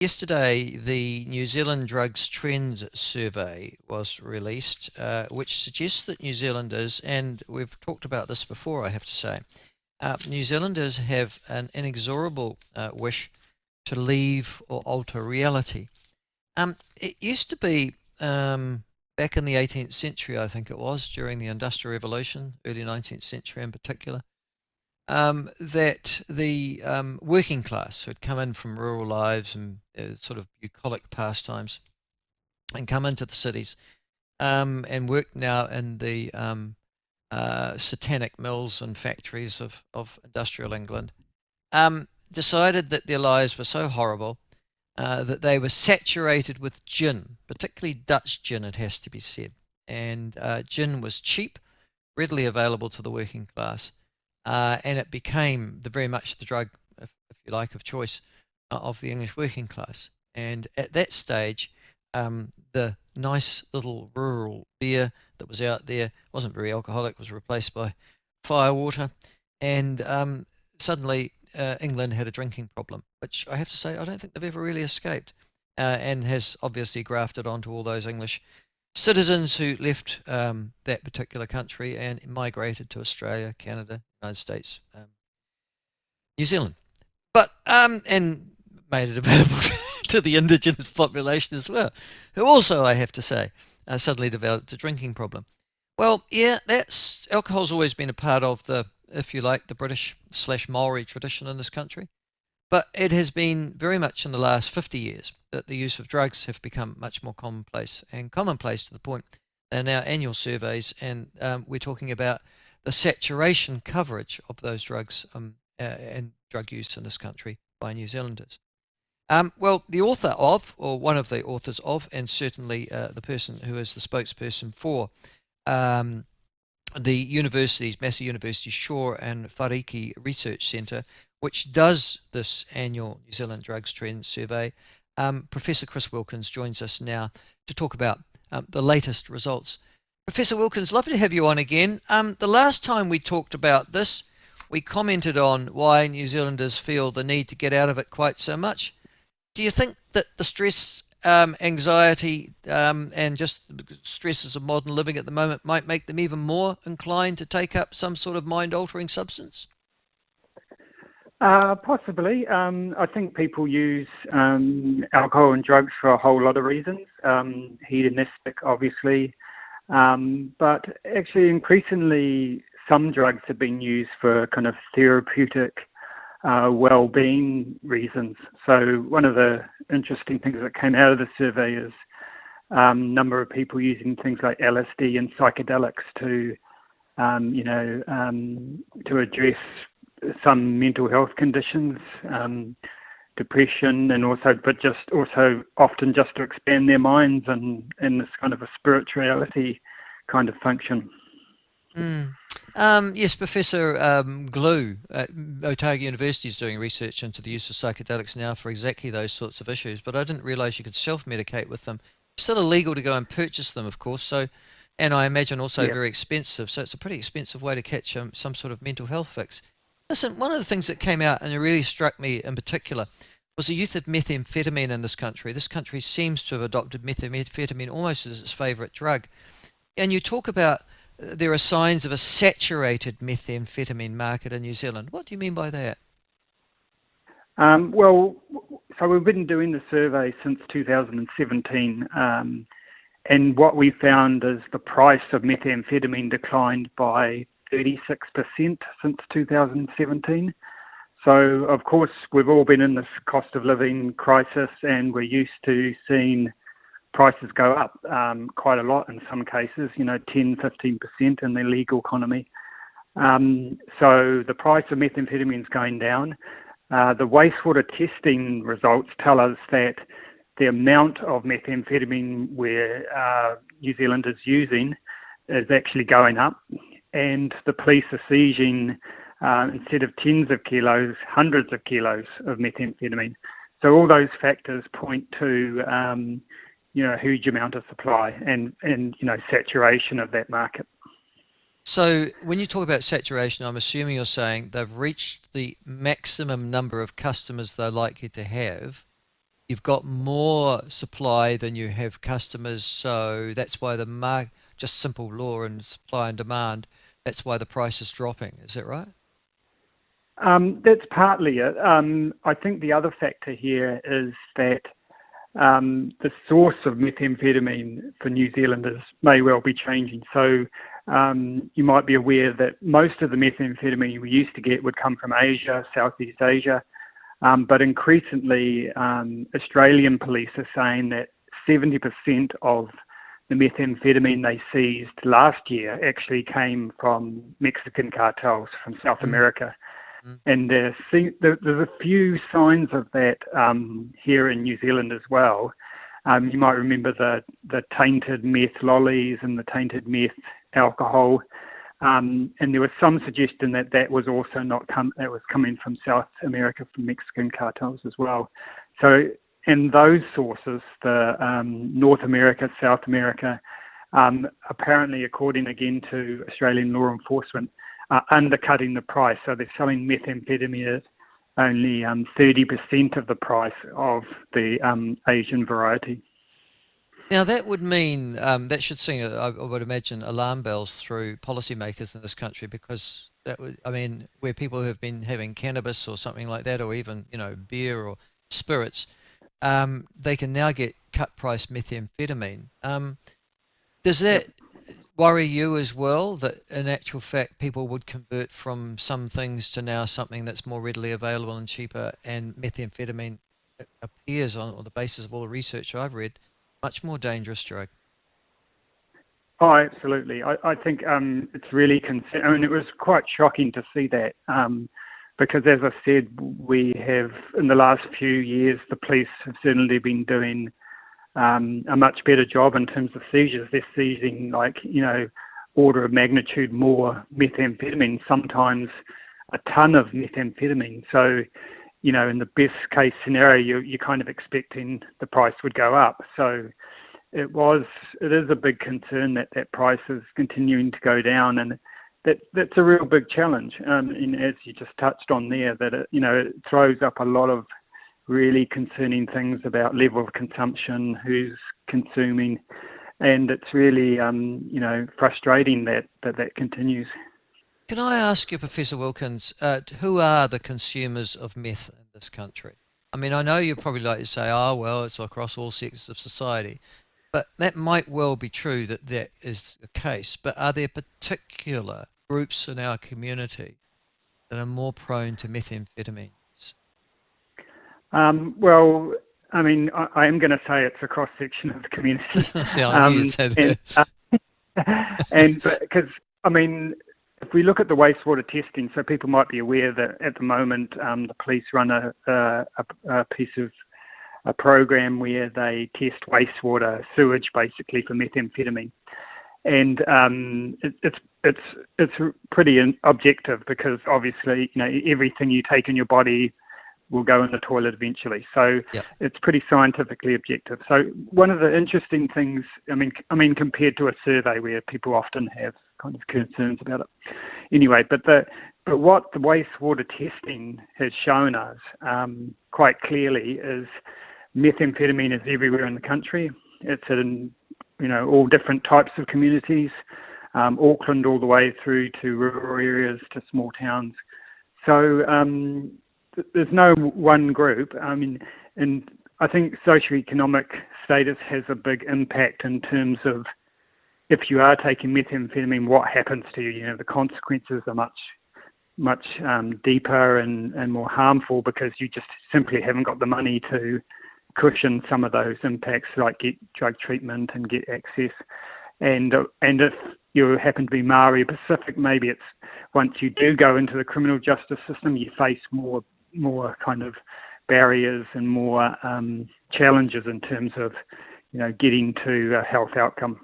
Yesterday, the New Zealand Drugs Trends Survey was released, which suggests that New Zealanders, and we've talked about this before, I have to say, New Zealanders have an inexorable wish to leave or alter reality. It used to be back in the 18th century, I think it was, during the Industrial Revolution, early 19th century in particular, that the working class who had come in from rural lives and sort of bucolic pastimes and come into the cities and worked now in the satanic mills and factories of industrial England, decided that their lives were so horrible that they were saturated with gin, particularly Dutch gin, it has to be said. And gin was cheap, readily available to the working class, and it became very much the drug, if you like, of choice of the English working class. And at that stage, the nice little rural beer that was out there wasn't very alcoholic, was replaced by firewater, and suddenly England had a drinking problem, which I have to say I don't think they've ever really escaped, and has obviously grafted onto all those English citizens who left that particular country and migrated to Australia, Canada, United States, New Zealand, but and made it available to the indigenous population as well, who also, I have to say, suddenly developed a drinking problem. Well, yeah, that's alcohol's always been a part of the, if you like, the British slash Maori tradition in this country. But it has been very much in the last 50 years that the use of drugs have become much more commonplace, and commonplace to the point they're now annual surveys, and we're talking about the saturation coverage of those drugs and drug use in this country by New Zealanders. Well, the author of, or one of the authors of, and certainly the person who is the spokesperson for um, the universities, Massey University Shore and Whariki Research Centre, which does this annual New Zealand Drugs Trends Survey, Professor Chris Wilkins joins us now to talk about the latest results. Professor Wilkins, lovely to have you on again. The last time we talked about this, we commented on why New Zealanders feel the need to get out of it quite so much. Do you think that the stress, anxiety, and just the stresses of modern living at the moment might make them even more inclined to take up some sort of mind-altering substance? Possibly. I think people use alcohol and drugs for a whole lot of reasons. Hedonistic, obviously, but actually increasingly some drugs have been used for kind of therapeutic well-being reasons. So one of the interesting things that came out of the survey is number of people using things like LSD and psychedelics to, to address some mental health conditions, depression, and also, but just also often just to expand their minds and in this kind of a spirituality kind of function. Mm. Yes, Professor Glue at Otago University is doing research into the use of psychedelics now for exactly those sorts of issues, but I didn't realise you could self-medicate with them. It's still illegal to go and purchase them, of course, so, and I imagine also Yeah. very expensive, so it's a pretty expensive way to catch some sort of mental health fix. Listen, one of the things that came out and it really struck me in particular was the use of methamphetamine in this country. This country seems to have adopted methamphetamine almost as its favourite drug. And you talk about there are signs of a saturated methamphetamine market in New Zealand. What do you mean by that? Well, so we've been doing the survey since 2017, and what we found is the price of methamphetamine declined by 36% since 2017. So, of course, we've all been in this cost of living crisis, and we're used to seeing prices go up quite a lot in some cases, 10, 15% in the legal economy. So the price of methamphetamine is going down. The wastewater testing results tell us that the amount of methamphetamine New Zealand is using is actually going up, and the police are seizing, instead of tens of kilos, hundreds of kilos of methamphetamine. So all those factors point to a huge amount of supply and saturation of that market. So when you talk about saturation, I'm assuming you're saying they've reached the maximum number of customers they're likely to have, you've got more supply than you have customers, so that's why the market, just simple law and supply and demand, that's why the price is dropping. Is that right? That's partly it. I think the other factor here is that the source of methamphetamine for New Zealanders may well be changing. So you might be aware that most of the methamphetamine we used to get would come from Asia, Southeast Asia, but increasingly Australian police are saying that 70% of the methamphetamine they seized last year actually came from Mexican cartels from South Mm, America. mm, And there's a few signs of that here in New Zealand as well. You might remember the tainted meth lollies and the tainted meth alcohol. And there was some suggestion that that was also that was coming from South America, from Mexican cartels as well. So, and those sources, the North America, South America, apparently, according again to Australian law enforcement, are undercutting the price. So they're selling methamphetamine at only 30% of the price of the Asian variety. Now, that would mean that should sing, I would imagine, alarm bells through policymakers in this country because that would, I mean, where people have been having cannabis or something like that, or even, beer or spirits, they can now get cut price methamphetamine. Does Yep. that worry you as well, that in actual fact people would convert from some things to now something that's more readily available and cheaper, and methamphetamine appears on the basis of all the research I've read, much more dangerous drug? Oh, absolutely. I think it's really I mean, it was quite shocking to see that because, as I said, we have, in the last few years, the police have certainly been doing a much better job in terms of seizures. They're seizing, like, order of magnitude more methamphetamine, sometimes a ton of methamphetamine. So, in the best case scenario, you're kind of expecting the price would go up. So it is a big concern that that price is continuing to go down, and that's a real big challenge. And as you just touched on there, that it throws up a lot of really concerning things about level of consumption, who's consuming, and it's really frustrating that continues. Can I ask you, Professor Wilkins, who are the consumers of meth in this country? I mean, I know you probably like to say, oh, well, it's across all sectors of society, but that might well be true that that is the case. But are there particular groups in our community that are more prone to methamphetamines? Well, I mean, I am going to say it's a cross section of the community, See, I knew you'd say and that. and because I mean, if we look at the wastewater testing, so people might be aware that at the moment the police run a piece of a program where they test wastewater sewage basically for methamphetamine, and it's pretty objective because obviously everything you take in your body will go in the toilet eventually. So Yep. it's pretty scientifically objective. So one of the interesting things, I mean, compared to a survey where people often have kind of concerns about it. Anyway, but what the wastewater testing has shown us quite clearly is methamphetamine is everywhere in the country. It's in all different types of communities, Auckland all the way through to rural areas to small towns. So there's no one group. I mean, and I think socioeconomic status has a big impact in terms of if you are taking methamphetamine, what happens to you. The consequences are much deeper and more harmful because you just simply haven't got the money to cushion some of those impacts, like get drug treatment and get access. And if you happen to be Maori Pacific, maybe it's once you do go into the criminal justice system, you face more kind of barriers and more challenges in terms of getting to a health outcome.